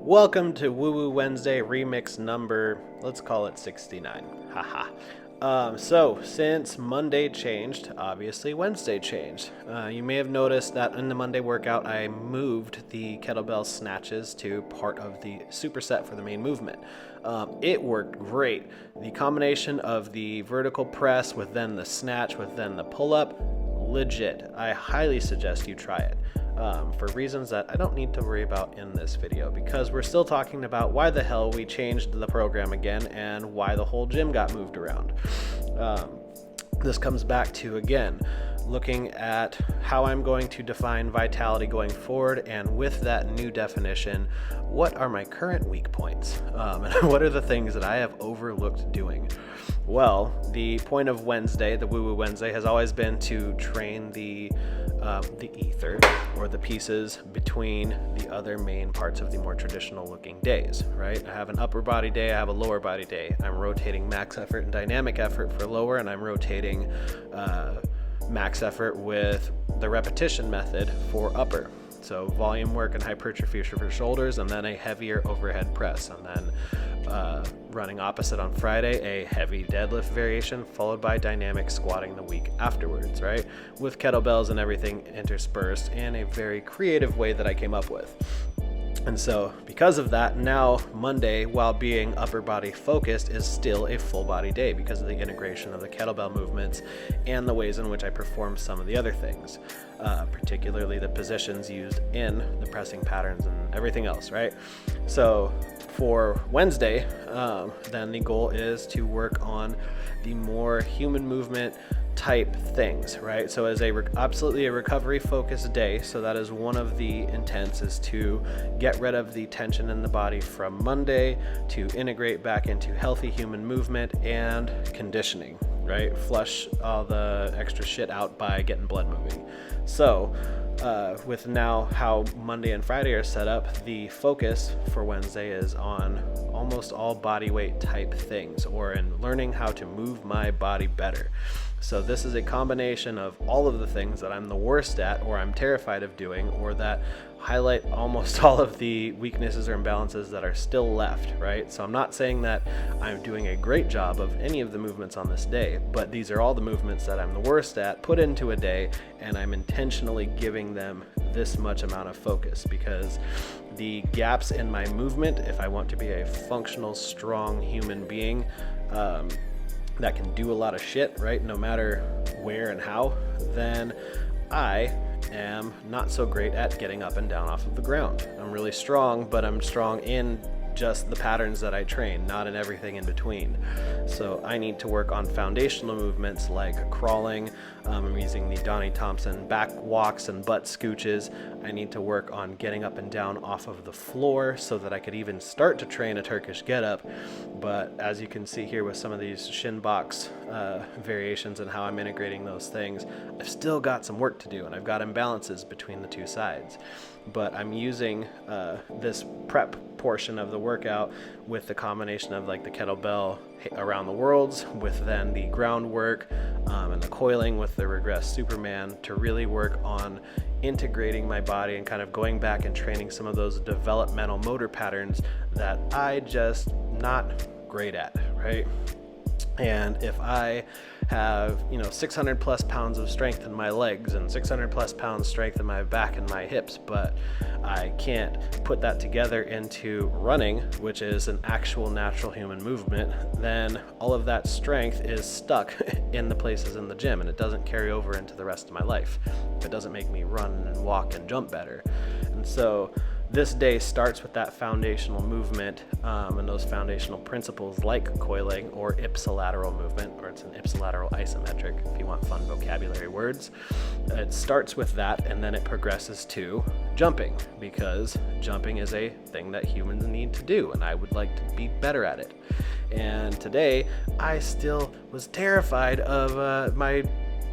Welcome to WooWoo Wednesday remix number, let's call it 69. Haha. So since Monday changed, obviously Wednesday changed. You may have noticed that in the Monday workout, I moved the kettlebell snatches to part of the superset for the main movement. It worked great. The combination of the vertical press with then the snatch with then the pull-up, legit. I highly suggest you try it. For reasons that I don't need to worry about in this video, because we're still talking about why the hell we changed the program again and why the whole gym got moved around. This comes back to, again, looking at how I'm going to define vitality going forward, and with that new definition, what are my current weak points? And what are the things that I have overlooked doing? Well, the point of Wednesday, the WooWoo Wednesday, has always been to train the ether, or the pieces between the other main parts of the more traditional looking days, right? I have an upper body day, I have a lower body day. I'm rotating max effort and dynamic effort for lower, and I'm rotating max effort with the repetition method for upper. So volume work and hypertrophy for shoulders, and then a heavier overhead press, and then running opposite on Friday, a heavy deadlift variation followed by dynamic squatting the week afterwards, right? With kettlebells and everything interspersed in a very creative way that I came up with. And so because of that, now Monday, while being upper body focused, is still a full body day because of the integration of the kettlebell movements and the ways in which I perform some of the other things, particularly the positions used in the pressing patterns and everything else, right? So for Wednesday, then the goal is to work on the more human movement type things, right? So as absolutely a recovery focused day, so that is one of the intents, is to get rid of the tension in the body from Monday to integrate back into healthy human movement and conditioning, right? Flush all the extra shit out by getting blood moving. So with now how Monday and Friday are set up, the focus for Wednesday is on almost all body weight type things, or in learning how to move my body better. So this is a combination of all of the things that I'm the worst at, or I'm terrified of doing, or that highlight almost all of the weaknesses or imbalances that are still left, right? So I'm not saying that I'm doing a great job of any of the movements on this day, but these are all the movements that I'm the worst at put into a day, and I'm intentionally giving them this much amount of focus, because the gaps in my movement, if I want to be a functional, strong human being, that can do a lot of shit, right, no matter where and how, then I am not so great at getting up and down off of the ground. I'm really strong, but I'm strong in just the patterns that I train, not in everything in between. So I need to work on foundational movements like crawling. I'm using the Donnie Thompson back walks and butt scooches. I need to work on getting up and down off of the floor so that I could even start to train a Turkish get-up. But as you can see here with some of these shin box variations and how I'm integrating those things, I've still got some work to do, and I've got imbalances between the two sides. But I'm using this prep portion of the workout with the combination of like the kettlebell around the worlds, with then the groundwork and the coiling with the regressed Superman, to really work on integrating my body and kind of going back and training some of those developmental motor patterns that I just not great at, right? And if I have, 600 plus pounds of strength in my legs and 600 plus pounds strength in my back and my hips, but I can't put that together into running, which is an actual natural human movement, then all of that strength is stuck in the places in the gym, and it doesn't carry over into the rest of my life. It doesn't make me run and walk and jump better. And so this day starts with that foundational movement and those foundational principles like coiling or ipsilateral movement, or it's an ipsilateral isometric if you want fun vocabulary words. It starts with that, and then it progresses to jumping, because jumping is a thing that humans need to do, and I would like to be better at it. And today I still was terrified of my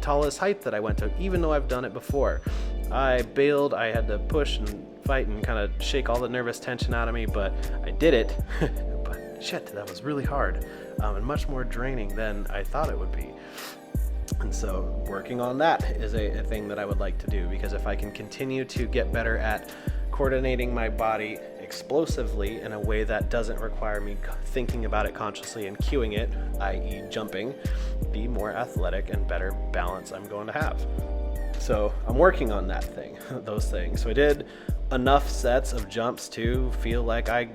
tallest height that I went to, even though I've done it before. I bailed, I had to push and fight and kind of shake all the nervous tension out of me, but I did it. But shit, that was really hard and much more draining than I thought it would be. And so working on that is a thing that I would like to do, because if I can continue to get better at coordinating my body explosively in a way that doesn't require me thinking about it consciously and cueing it, i.e. jumping, the more athletic and better balance I'm going to have. So I'm working on those things. So I did enough sets of jumps to feel like I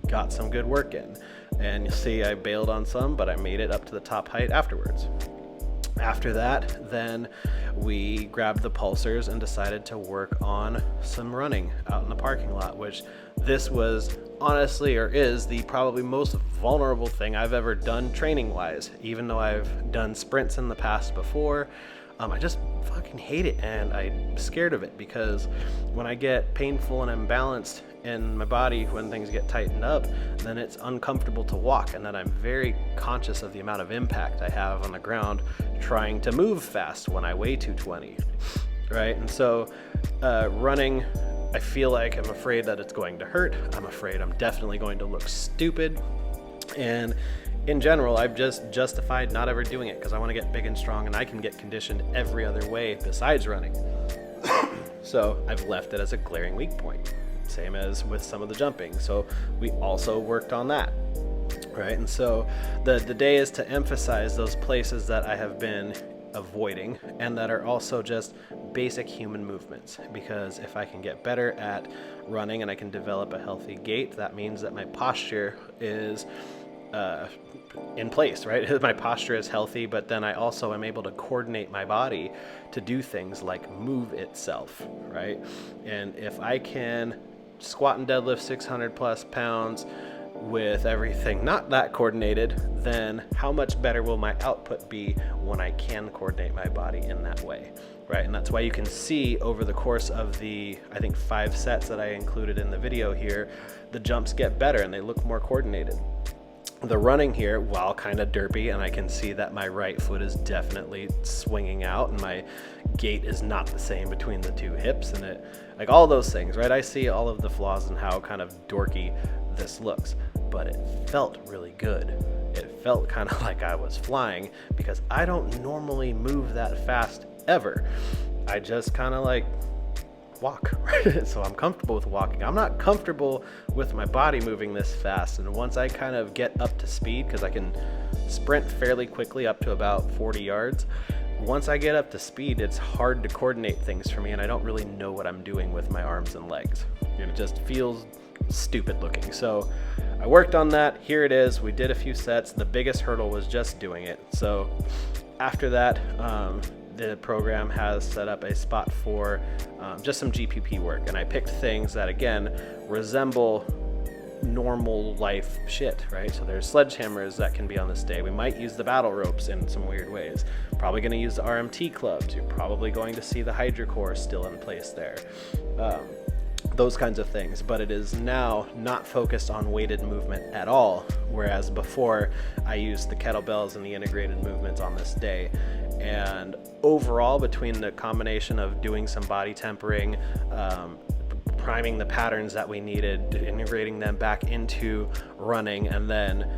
got some good work in. And you'll see I bailed on some, but I made it up to the top height afterwards. After that, then we grabbed the pulsers and decided to work on some running out in the parking lot, which this was honestly, or is, the probably most vulnerable thing I've ever done training wise. Even though I've done sprints in the past before, I just fucking hate it, and I'm scared of it because when I get painful and imbalanced in my body, when things get tightened up, then it's uncomfortable to walk, and then I'm very conscious of the amount of impact I have on the ground trying to move fast when I weigh 220, right? And so running, I feel like I'm afraid that it's going to hurt. I'm afraid I'm definitely going to look stupid, and in general, I've just justified not ever doing it because I want to get big and strong, and I can get conditioned every other way besides running. So I've left it as a glaring weak point, same as with some of the jumping. So we also worked on that, right? And so the day is to emphasize those places that I have been avoiding and that are also just basic human movements, because if I can get better at running and I can develop a healthy gait, that means that my posture is in place, right? My posture is healthy, but then I also am able to coordinate my body to do things like move itself, right? And if I can squat and deadlift 600 plus pounds with everything not that coordinated, then how much better will my output be when I can coordinate my body in that way, right? And that's why you can see over the course of the, I think, 5 sets that I included in the video here, the jumps get better and they look more coordinated. The running here, while kind of derpy, and I can see that my right foot is definitely swinging out and my gait is not the same between the two hips, and it, like, all those things, right? I see all of the flaws in how kind of dorky this looks, but it felt really good. It felt kind of like I was flying because I don't normally move that fast ever. I just kind of like walk, right? So I'm comfortable with walking. I'm not comfortable with my body moving this fast, and once I kind of get up to speed, because I can sprint fairly quickly up to about 40 yards, once I get up to speed, it's hard to coordinate things for me, and I don't really know what I'm doing with my arms and legs. And it just feels stupid looking. So I worked on that. Here it is. We did a few sets. The biggest hurdle was just doing it. So after that, the program has set up a spot for just some GPP work, and I picked things that, again, resemble normal life shit, right? So there's sledgehammers that can be on this day. We might use the battle ropes in some weird ways. Probably going to use the RMT clubs. You're probably going to see the hydrocore still in place there. Those kinds of things, but it is now not focused on weighted movement at all, whereas before I used the kettlebells and the integrated movements on this day. And overall, between the combination of doing some body tempering, priming the patterns that we needed, integrating them back into running, and then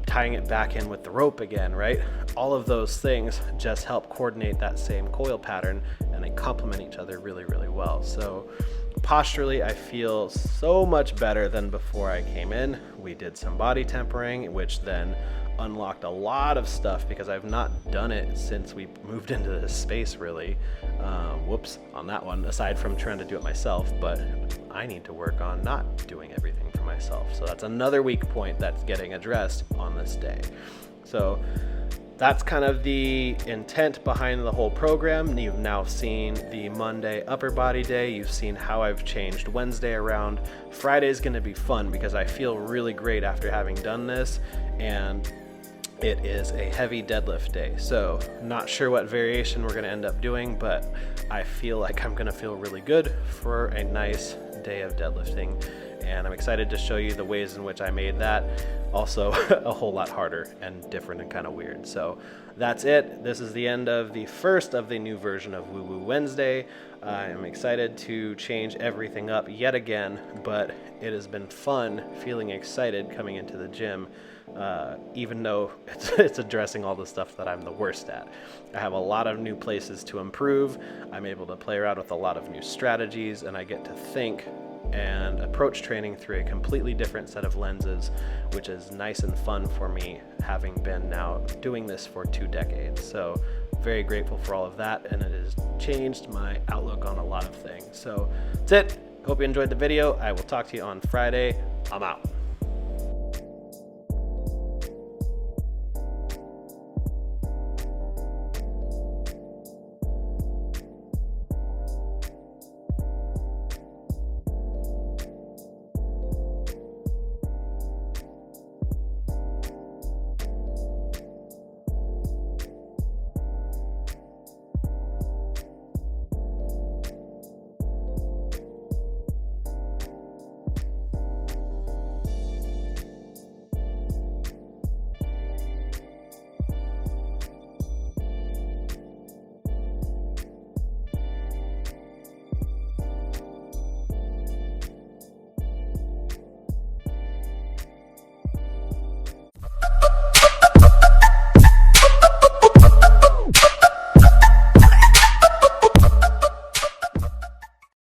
tying it back in with the rope again, right? All of those things just help coordinate that same coil pattern, and they complement each other really, really well. So posturally, I feel so much better than before I came in. We did some body tempering, which then unlocked a lot of stuff because I've not done it since we moved into this space, really. Whoops on that one, aside from trying to do it myself, but I need to work on not doing everything for myself. So that's another weak point that's getting addressed on this day. So that's kind of the intent behind the whole program. You've now seen the Monday upper body day. You've seen how I've changed Wednesday around. Friday is going to be fun because I feel really great after having done this, and it is a heavy deadlift day. So not sure what variation we're going to end up doing, but I feel like I'm going to feel really good for a nice day of deadlifting. And I'm excited to show you the ways in which I made that also a whole lot harder and different and kind of weird. So that's it. This is the end of the first of the new version of WooWoo Wednesday. I'm excited to change everything up yet again, but it has been fun feeling excited coming into the gym, even though it's addressing all the stuff that I'm the worst at. I have a lot of new places to improve. I'm able to play around with a lot of new strategies, and I get to think and approach training through a completely different set of lenses, which is nice and fun for me, having been now doing this for 2 decades. So very grateful for all of that, and it has changed my outlook on a lot of things. So that's it. Hope you enjoyed the video. I will talk to you on Friday. I'm out.